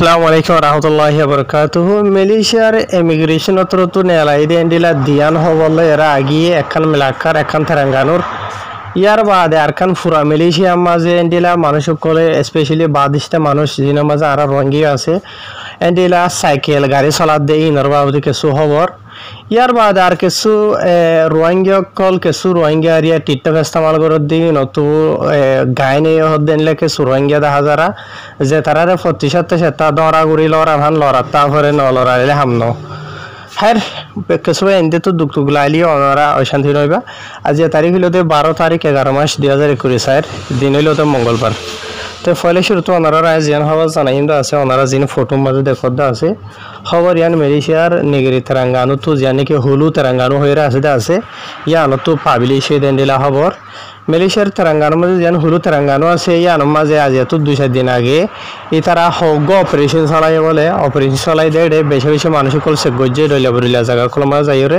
আসসালামু আলাইকুম রহমতুল্লাহি বরকাতুহু মালয়েশিয়ার ইমিগ্রেশন অথরিটি নেলাইদে এন্ডিলা দিয়ান হবলে এরা আগিয়ে একখান মেলাকার একখান তেলেঙ্গানুর ইয়ার বাদে আরখান ফুরা মালয়েশিয়া মাঝে এন্ডিলা মানুষ সকলে স্পেশালি বাদিশটা মানুষ যিনি মাঝে আর রঙ্গি আছে এন্ডিলা সাইকেল গাড়ি চলাত দিয়ে ইনর বাবদি কিছু খবর ইয়ার বাদ আর কিছু রোহিঙ্গা কল কিছু রোহিঙ্গা এরিয়া টিকটক ইস্তেমাল করে দিই নতু গায়নে হদ্দেনলে কিছু রোহিঙ্গা দেখা যারা যে তারা প্রতিশত সেটা দরা গুড়ি লড়া ভান লড়া তারপরে ন লড়াইলে হামনো হ্যাঁ কিছু এনতে তো দুঃখ লাইলি ওনারা অশান্তি রইবা আজ তারিখ হইল 12 তারিখ 11 মাস 2021 দিন হইল তো মঙ্গলবার তো ফলে শুরু তো ওনারা রায় জিয়ান হওয়া জানাই আছে ওনারা যিনি ফটো মাঝে দেখত আছে খবর ইয়ান মালয়েশিয়ার নিগরি তেলেঙ্গানো তো জানি কি হলু তেলেঙ্গানো হয়ে আছে ইয়ানো তো পাবিলি সে দেন দিলা খবর মালয়েশিয়ার তেলেঙ্গানোর মাঝে যেন হলু তেলেঙ্গানো আছে ইয়ানোর মাঝে আজ তো 2-4 দিন আগে তারা হগ অপারেশন চালাই বলে অপারেশন চালাই দেড়ে বেশি বেশি মানুষ কল সে গজ্জে রইলা জায়গা কল মাঝে যাইরে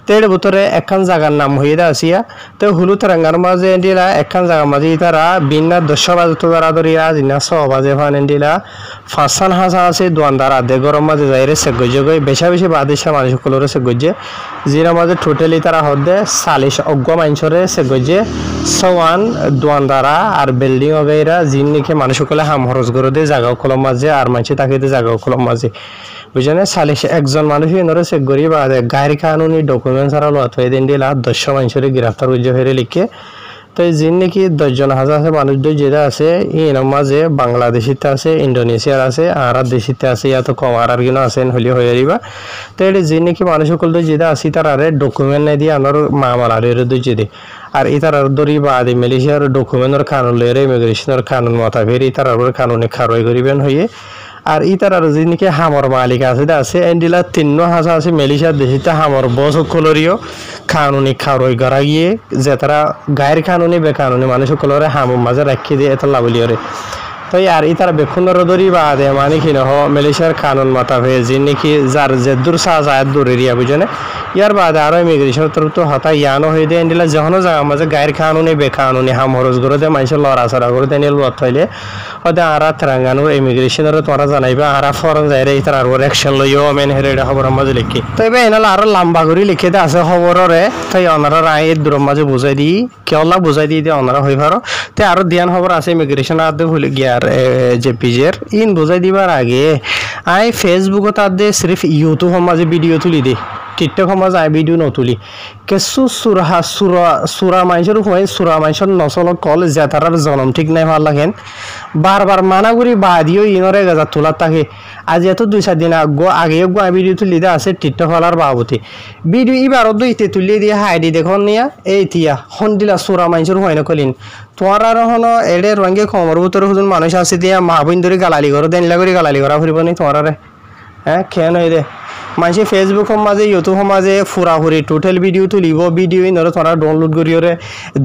তেড়ে ভিতরে একখান জায়গার নাম হয়ে আসিয়া তো হলু তেলেঙ্গানোর মাঝে দিলা একখান জায়গা মাঝে তারা বিনা 10 বাজে তো তারা ধরিয়া জিনা 6 বাজে ফান দিলা ফাঁসান হাসা আছে দোয়ানদার আধে গরম মাঝে যাইরে সে গজ্জে গই বেশি বেশি বাদিশা মানুষ কলরে সে গজ্জে জিনা মাঝে টোটালি তারা হদে 40 অজ্ঞ মাইনসরে সে গজ্জে সওয়ান দোয়ানদারা আর বিল্ডিং ওগেরা জিন নিকে মানুষ সকলে হাম খরচ করে দে জায়গা কলম মাঝে আর মানছে তাকে দে জায়গা কলম মাঝে বুঝেনে 40 একজন মানুষ এনরে সে গরিব আর গাড়ি কানুনি ডকুমেন্ট ছাড়া লত হয়ে দেন দিলা 10 মাইনসরে গ্রেফতার হয়ে হয়ে লিখে তো জিন নাকি 10 জন হাজার মানুষ যেটা আছে এর মাঝে বাংলাদেশিতে আছে ইন্দোনেশিয়ার আছে আর দেশিতে আছে ইয়া তো কম আর কিনো আছে হলি হয়ে যাইবা তো এটা জিন নাকি মানুষ সকল যেটা আছে তারারে ডকুমেন্ট নাই দিয়ে আমার মামলার দুই দে আর ইতার দরি বাদে মালয়েশিয়ার ডকুমেন্টর কানুন লয়ে ইমিগ্রেশনের কানুন মোতাবেক ইতার কানুনে খারই করিবেন হয়ে আর ইতার আর যিনিকে হামর মালিক আছে এন্ডিলা 3,000 আছে মালয়েশিয়ার দেশিতে হামর বস কলরিও কানুনি খারই করা গিয়ে যে তারা গায়ের কানুনি বেকানুনি মানুষ সকলরে হামর মাঝে রাখি দিয়ে এত লাভলিয়রে তাই আর ইতার বেক্ষণর দরি বাদে মানে কি নহ মালয়েশিয়ার কানুন মোতাবেক যিনি কি যার যে দূর সাজায় দূর এরিয়া বুঝেনে ইয়ার বাদে আরো ইমিগ্রেশন তরফ তো হতা ইয়ানো হয়ে দেয় এন্ডিলা যখন জায়গা মাঝে গায়ের কানুনি বেকানুনি হাম হরজ করে দেয় মানুষের লড়াচড়া করে দেয় লত হইলে হয়তো আর তেলেঙ্গানোর ইমিগ্রেশনের তোমরা জানাইবা আর ফরেন যাইরে ইতার আর অ্যাকশন লইও মেন হেরে খবর মাঝে লিখি তো এবার এনাল আরো লম্বা করে লিখে দে আছে খবরের তাই ওনারা রায় দূর মাঝে বুঝাই দিই কেওলা বুঝাই দিয়ে দিয়ে ওনারা হয়ে পারো তাই আরো ধ্যান খবর আছে ইমিগ্রেশন আদে ভুলে গিয়ার যে পিজের ইন বুঝাই দিবার আগে আই ফেসবুকত আদে সির্ফ ইউটিউব মাঝে ভিডিও তুলি দে টিকটক মাঝে আই ভিডিও নতুলি কিছু সুরা মানুষের হয় সুরা মানুষের নচল কল যে তার জনম ঠিক নাই ভাল লাগেন বারবার মানা করি বাদিও ইনরে গাজা তোলার থাকে আজ এত 2-4 দিন আগে ভিডিও তুলি দে আছে টিকটক হলার বাবতি ভিডিও এবারও দুইতে তুলি দিয়ে হাইডি দেখুন নিয়া এই তিয়া হন্দিলা সুরা মানুষের হয় না কলিন তোমার আর হন এডে রঙে কমর ভিতরে হুজুন মানুষ আছে দিয়া মা বোন ধরে গালালি করো দেনলা করে গালালি করা ফুরিব নি তোমার হ্যাঁ খেয়ে নয় দে মানুষে ফেসবুকের মাঝে ইউটিউবের মাঝে ফুরাফুরি টোটাল ভিডিও তুলিব ভিডিও ইনরে তোরা ডাউনলোড করিওরে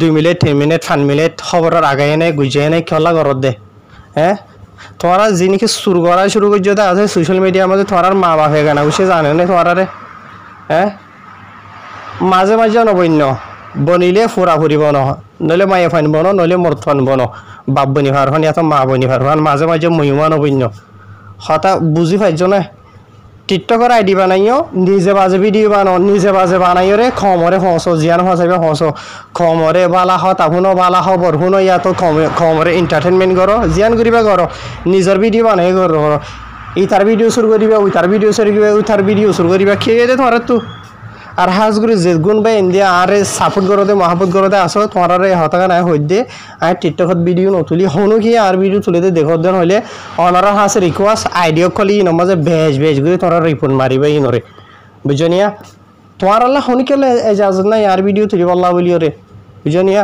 2 মিনিট 3 মিনিট 5 মিনিট খবরের আগাই নাই গুজাই নাই খেলা ঘরত দে হ্যাঁ তোমরা যিনিকে শুরু করা শুরু করছো আছে সোশ্যাল মিডিয়ার মাঝে তোমার মা বাপে গানা গুছে জানে না তোমারে হ্যাঁ মাঝে মাঝে নবন্য বনিলে ফুরাফুরি বন নইলে মায়ে ফান বনো নইলে মর্ত ফান বনো বাপ বনি ভার ফান এত মা বনি ভার ফান মাঝে মাঝে মহিমা নবন্য হতা বুঝি পাইছ না টিকটকের আইডি বানাইও নিজে বাজে ভিডিও বানাও নিজে বাজে বানাইও রে খমরে হসো জিয়ান হসাইবে হসো খমরে বালা হ তাহুনো বালা হ বরহুনো ইয়া তো খমরে এন্টারটেনমেন্ট করো জিয়ান করিবা করো নিজের ভিডিও বানাই করো ই তার ভিডিও শুরু করিবা ওই তার ভিডিও শুরু করিবা ওই তার ভিডিও শুরু করিবা খেয়ে দে তোমার তো আর হাজগুড়ি যে গুণ বা ইন্ডিয়া আরে সাপোর্ট করো দে মহাপত করো দে আসো তোমার হতাকা নাই হই দে আর টিকটকত ভিডিও নতুলি হনু কি আর ভিডিও তুলে দে দেখো দেন হইলে অনারা হাস রিকোয়েস্ট আইডিও কলি নমাজে বেজ করে তোরা রিপোর্ট মারিবা ইনরে বুঝনিয়া তোমার আল্লাহ হনি কেলে এজাজত নাই আর ভিডিও তুলি বল্লা বলিও রে বুঝনিয়া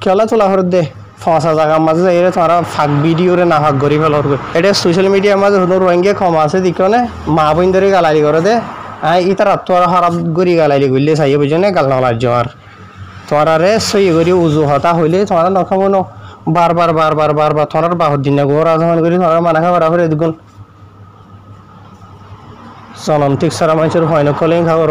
কেলা তোলা হর দে ফসা জায়গার মাঝে যাইরে তোরা ফাঁক ভিডিও রে না ফাঁক করি ফেলর এটা সোশ্যাল মিডিয়ার মাঝে হনুর রঙে কম আছে দিকনে মা বোন ধরে গালালি করে দে ইতার তোর খারাপ গড়ি গালাইলি গুললে চাই বুঝনে গাল নলার আর তোরা রে সই করি উজু হতা হইলে তোরা নখাবো ন বারবার তোরার বাহর দিন গোর আজমান করি তোরা মানা খাবার করে দেখুন জনম ঠিক সারা মানুষের হয় না কলেই খাবার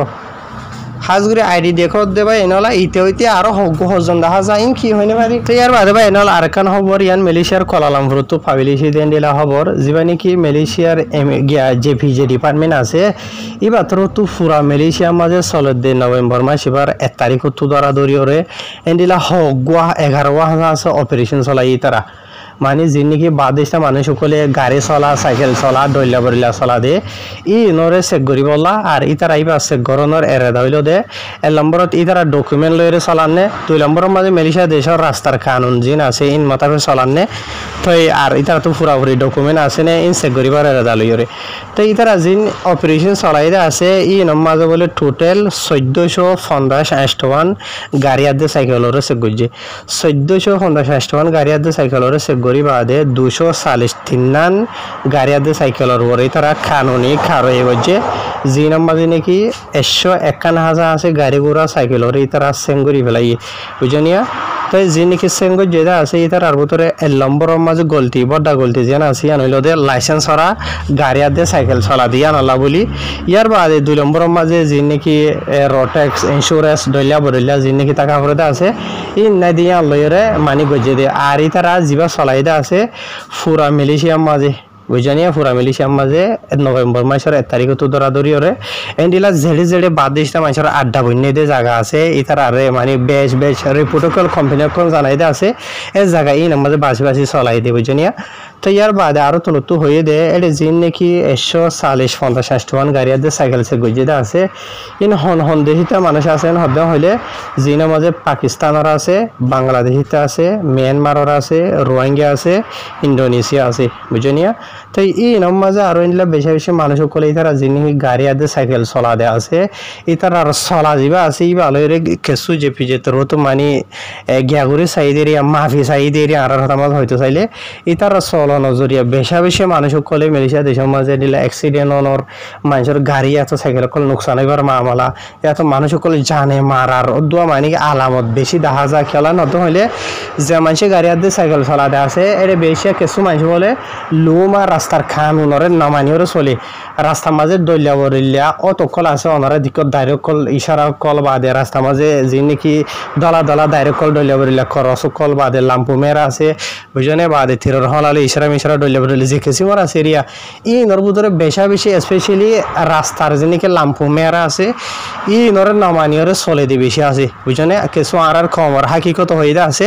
হাজগুড়ি আইডি দেখো দেবা এনেলা ইতে হইতে আরো হজন দেখা যায় কি হইনে পারি তো ইয়ার বাদে বা এনেলা আরকান খবর ইয়ান মালয়েশিয়ার কুয়ালালামপুর তো পাবলিশি দেন দিলা খবর যিবা নাকি মালয়েশিয়ার জেপিজে ডিপার্টমেন্ট আছে ইবাতর তো পুরা মালয়েশিয়ার মাঝে 16 নভেম্বর মাস এবার 1 তারিখ তো ধরা ধরিয়রে এন্ডিলা হগুয়া 11 হাজার আছে অপারেশন চলাই তারা মানে যে নাকি বাদেশটা মানুষ সকলে গাড়ি চলা সাইকেল চলা ডইলা বরিলা চলা দে ই নরে চেক করি বলা আর ইতার আইবা চেক গরনের এরে ধইল দে 1 নম্বরত ইতারা ডকুমেন্ট লইরে চলানে 2 নম্বরের মাঝে মালয়েশিয়া দেশের রাস্তার কানুন জিন আছে ইন মাতাবে চলানে তো আর ইতারা তো পুরাপুরি ডকুমেন্ট আছে না ইন চেক করিবার এরে দালইরে তো ইতারা জিন অপারেশন চলাই দে আছে ই নম মাঝে বলে টোটাল 1450 আষ্টওয়ান গাড়ি আদে সাইকেলরে চেক গজে 1450 আষ্টওয়ান গাড়ি আদে সাইকেলরে চেক গরি বাদে 243 গাড়ি আদে সাইকেলর ওরে তারা কানুনি খারো এগজে জি নাম্বার নাকি 151,000 আছে গাড়ি ঘোড়া সাইকেলর তারা সেঙ্গরি ফেলাই বুঝনিয়া তো জি নাকি সেঙ্গ যেটা আছে ইতার আর ভিতরে 1 নম্বরের মাঝে গলতি বড় গলতি যেন আছে আনইলো দে লাইসেন্স হরা গাড়ি আদে সাইকেল চলা দিয়া নালা বলি ইয়ার বাদে 2 নম্বরের মাঝে জি নাকি রোটেক্স ইন্স্যুরেন্স দলিয়া বদলিয়া জি নাকি টাকা ভরতে আছে ইন না দিয়া লইরে মানি গজে দে আর ইতারা জিবা চলাইদা আছে পুরা মালয়েশিয়ার মাঝে বুঝানিয়া পুরা মালয়েশিয়ার মাঝে নভেম্বর মাসের 1 তারিখ তো ধরা ধরিয়রে এন্ডিলা জেডে জেডে বাদেশটা মানুষের আড্ডা বন্যে দে জায়গা আছে ইতার আরে মানে বেশ বেশ রিপোর্টকল কোম্পানি কোন জানাই দে আছে এই জায়গা ইন মাঝে বাসি বাসি চলাই দে বুঝানিয়া তো ইয়ার বাদে আরো তো হয়ে দে এটা জিন নাকি 140-50 গাড়ি আছে সাইকেল সে গজে দে আছে ইন হন দেশিতা মানুষ আছেন হদ্দা হইলে জিনের মাঝে পাকিস্তানের আছে বাংলাদেশিতে আছে মিয়ানমারের আছে রোহিঙ্গা আছে ইন্দোনেশিয়া আছে বুঝানিয়া তো এই নম মাঝে আরো ইনলা বেশি বেশি মানুষ সকলে ইতারা যিনি গাড়ি আদে সাইকেল চলা দে আছে ইতার আর চলা যাবা আছে ই ভালোরে কেসু জেপিজে তোর তো মানে গিয়াগুড়ি সাইড এরিয়া মাফি সাইড এরিয়া আর মাঝে হয়তো চাইলে ইতার চলা নজরিয়া বেশা বেশি মানুষ সকলে মালয়েশিয়া দেশের মাঝে দিলে অ্যাক্সিডেন্ট হওয়ার মানুষের গাড়ি এত সাইকেল সকল নোকসান হইবার মামলা এত মানুষ সকলে জানে মারার দোয়া মানে আলামত বেশি দেখা যায় খেলা নত হইলে যে মানুষের গাড়ি আদে সাইকেল চলা দে আছে এটা বেশি কিছু মানুষ বলে লোমা রাস্তার খানুনরে নামানিওরে চলে রাস্তার মাঝে দলিয়া বরিলিয়া অত কল আছে ওনারা দিকত ডাইরেক্ট কল ইশারা কল বাদে রাস্তার মাঝে যে নাকি দলা দলা ডাইরেক্ট কল দলিয়া বরিলিয়া খরচ কল বাদে লাম্পু মেরা আছে বুঝনে বাদে থিরর হলালে ইশারা মিশারা দলিয়া বরিলি যে কেসি মরা আছে এরিয়া ই নর ভিতরে বেশা বেশি স্পেশালি রাস্তার যে নাকি লাম্পু মেরা আছে ই নরে নামানিওরে চলে দি বেশি আছে বুঝনে কিছু আর খবর হাকিকত হইদা আছে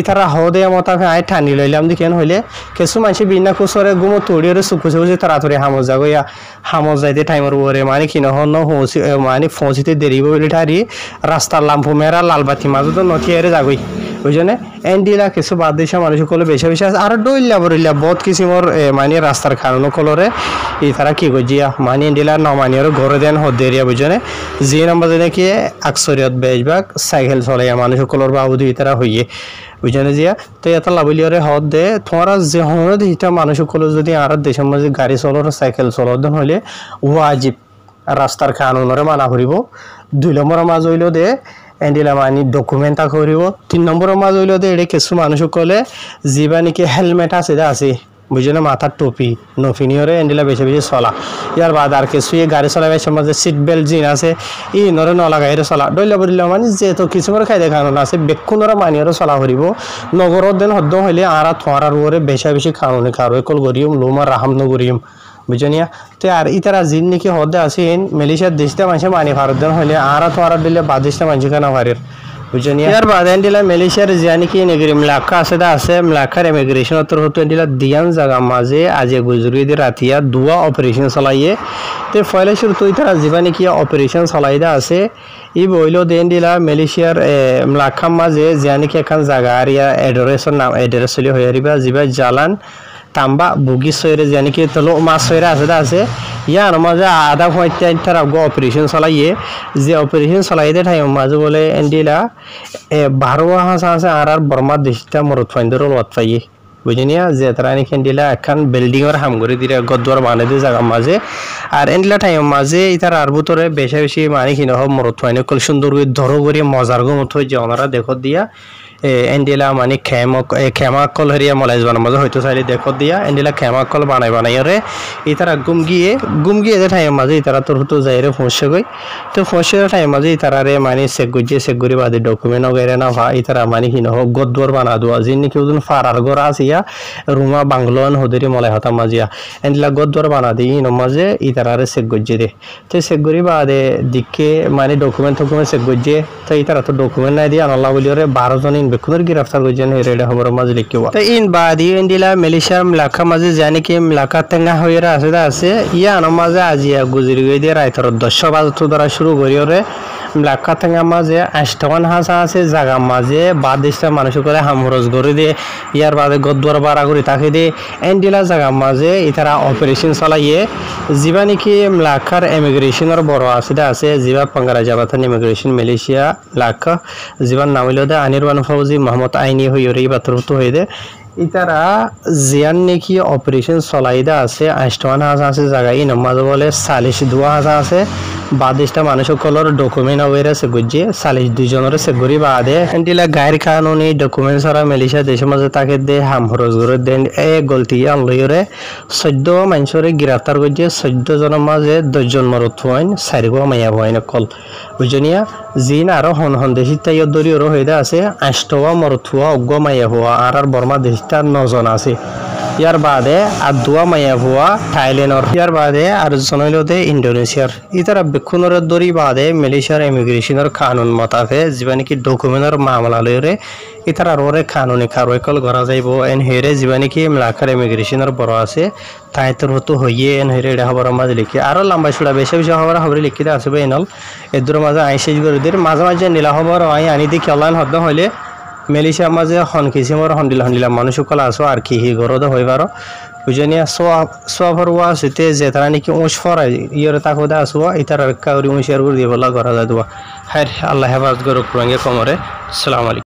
ইতারা হদে মতাফে আই ঠানি লইলাম দেখেন হইলে কিছু মানুষ বিনা কুসরে গুমো তড়িয়ে চুপু চুপুচি তাড়াতাড়ি হামজ যাগইয়া হামজ যাইতে টাইমের উপরে মানে কি নহন মানে পৌঁছিতে দেরি বলে ঠারি রাস্তার লাম্পু মেরা লালবাতি মাঝে তো নথিয়ারে যাগই বুঝনে এন্ডিলা কিছু বাদ দেশে মানুষ সকলে বেশি বেশি আছে আর ডইলা বরিলা বহুত কিসিমর মানে রাস্তার কারণ কলরে এই তারা কি গজিয়া মানে এন্ডিলা নমানিয়র ঘরে দেন হদেরিয়া বুঝনে যে নাম্বার নাকি আকসরিয়ত বেশভাগ সাইকেল চলাইয়া মানুষ সকলের বাবুদি তারা হইয়ে বুঝনে জিয়া তো এত লাভলিয়রে হদ দে তোমারা যে হন এটা মানুষ সকলে যদি আর দেশের মাঝে গাড়ি চলার সাইকেল চলার হইলে ওয়াজিব রাস্তার কানুনরে মানা করিব 2 নম্বরের মাঝ হইল দে এন্ডিলা মানে ডকুমেন্টটা করিব 3 নম্বরের মাঝ হইল দে এটা কিছু মানুষ সকলে যিবা নাকি হেলমেট আছে আছে বুঝলে মাথার টুপি নফিনিয়রে এন্ডিলা বেশি বেশি চলা ইয়ার বাদ আর কিছু গাড়ি চলাবে সমাজে সিট বেল্ট জিন আছে ই নরে নলাগাইরে চলা ডইলা বলিলা মানে যেহেতু কিছুমার খাই দেখানো আছে বেক্ষুনরা মানিয়রে চলা করিব নগরত দেন হদ্দ হইলে আর থোয়ারার উপরে বেশা বেশি খাওয়ানি খারো একল করিম লোমার রাহাম নগরিম বুঝনিয়া তো আর ইতারা জিন নাকি হদ্দে আছেন মালয়েশিয়ার দেশটা মানুষ মানি ভারত দেন হইলে আর থোয়ারা দিলে বাদেশটা মানুষ কেনা ভারের বুঝনিয়া ইয়ার বাদ এন্ডিলা মালয়েশিয়ার জানি কি নেগরি মলাক্কা আছে মলাক্কার ইমিগ্রেশন অতর হতো এন্ডিলা দিয়ান জায়গা মাঝে আজ গুজরি দি রাতিয়া দুয়া অপারেশন চলাইয়ে তে ফয়লে শুরু তো ইতারা জীবানি কি অপারেশন চলাইদা আছে ই বইলো দেন্ডিলা মালয়েশিয়ার মলাক্কা মাঝে জানি কি এখন জায়গা আরিয়া এড্রেসের নাম এড্রেস চলি হয়ে আরিবা জিবা জালান তাম্বা বুগি সয়রে জানি কি তলো মাছ সয়রে আছে ইয়ার মাঝে আধা ঘন্টা তারা অপারেশন চলাইয়ে যে অপারেশন চলাইতে ঠাই মাঝে বলে এন্ডিলা 12 হাঁস আছে আর বর্মা দেশটা মরত ফাইন্দর লত পাইয়ে বুঝিনিয়া যে তারা নাকি এন্ডিলা এখন বিল্ডিংয়ের হামগরি দিলে গদ্দর বানাই দিয়ে জায়গা মাঝে আর এন্ডিলা ঠাই মাঝে ইতার আর ভিতরে বেশি বেশি মানে কি নহ মরত ফাইনে কল সুন্দর করে ধরো করে মজার গো মতো যে ওনারা দেখত দিয়া এন্ডিলা মানে খেমাকল হেরিয়া মলাইজ বানার হয়তো চাইলে দেখো দিয়া এন্ডিলা খেমাকল বানাই রে ইতারা গুমগিয়ে যে ঠাইয়ের মাঝে ইতারা তোর হতো যাই রে ফসে গই তো ফসের ঠাইয়ের মাঝে ইতারা রে মানে সেগুরি বাদে ডকুমেন্ট ওগেরে না ভা ইতারা মানে কি নহ গদ্দর বানা দোয়া যিনি কেউ ফারার গড়া আসিয়া রুমা বাংলোন হদেরি মলাই হতা মাজিয়া এন্ডিলা গদ্দর বানা দিই মাঝে ইতারা রে সেগুজি দে তো সেগুরি বাদে দিকে মানে ডকুমেন্ট সেগুজি তো ইতারা তো ডকুমেন্ট নাই দিয়ে আনাল্লা বলি রে 12 জন বেকুনের গ্রেফতার করছেন রেডে খবর মাঝে লিখিও তো ইন বাদি এন্ডিলা মালয়েশিয়ার মিলাকা মাঝে জানি কি মিলাকা তেঙ্গা হইরা আছে ইয়া আনো মাঝে আজিয়া গুজরি গই দিয়ে রাইতর 10 বাজে তো ধরা শুরু করিও রে মিলাকা তেঙ্গা মাঝে 8টান হাসা আছে জায়গা মাঝে বাদেশটা মানুষ করে হামরজ করে দিয়ে ইয়ার বাদে গদ্দর বাড়া করে তাকে দিয়ে এন্ডিলা জায়গা মাঝে ইতারা অপারেশন চালাইয়ে যিবা নাকি মিলাকার ইমিগ্রেশনের বড় আছে যিবা পাঙ্গারা জাবাতান ইমিগ্রেশন মালয়েশিয়া মিলাকা যিবার নাম হইল দে আনিরওয়ান ফৌজি মোহাম্মদ আইনি হইরে বাতরতো হয়ে দে ইতারা জিয়ান নাকি অপারেশন চলাইদা আছে 8টান হাসা আছে জায়গা ই নামাজ বলে 42 হাসা আছে বাদেশটা মানুষ সকলের ডকুমেন্ট ওয়েরা সে গুজিয়ে 42 জনের সে গরি বাদে এন্টিলা গায়ের কানুনি ডকুমেন্ট সারা মালয়েশিয়া দেশের মাঝে তাকে দে হামরজ করে দেন এ গলতি আনলইরে 14 মানুষরে গ্রেফতার করছে 14 জনের মাঝে 10 জন মরত হইন 4 গো মাইয়া হইন কল বুঝনিয়া জিন আর হন দেশি তাই দরিয়র হইদা আছে 8টা মরত হওয়া অগ্গ মাইয়া হওয়া আর বর্মা দেশটা 9 জন আছে ইয়ার বাদে আর 2 মাইয়া হওয়া থাইল্যান্ডর ইয়ার বাদে আর জনইলতে ইন্দোনেশিয়ার ইতারা বেকুনের দরি বাদে মালয়েশিয়ার ইমিগ্রেশনের কানুন মতাফে জীবানি কি ডকুমেন্টের মামলা লইরে ইতারা ররে কানুনি কারওয়াইকল করা যাইব এন হেরে জীবানি কি মিলাকার ইমিগ্রেশনের বড় আছে তাই তোর হতো হইয়ে এন হেরে এটা খবর মাঝে লিখি আরো লম্বা ছুড়া বেশি খবর লিখি দে আসবে এনল এদুর মাঝে আইসেজ করে দিয়ে মাঝে নীলা খবর আনি দি খেলান হদ্দ হইলে মালয়েশিয়ার মাঝে হন কিসিমর হন্ডিলা মানুষ সকল আসো আর কি হি গরদ হইবার বুঝনিয়া সোয়াফর ওয়া সেতে যে তারা নাকি উঁচ ফরাই ইয়ের তাকে আসবো ইতার কাউরি উঁচিয়ার করে দিয়ে বলা করা যায় দেওয়া হ্যাঁ আল্লাহ হেফাজত করুক কমরে আসসালামু আলাইকুম।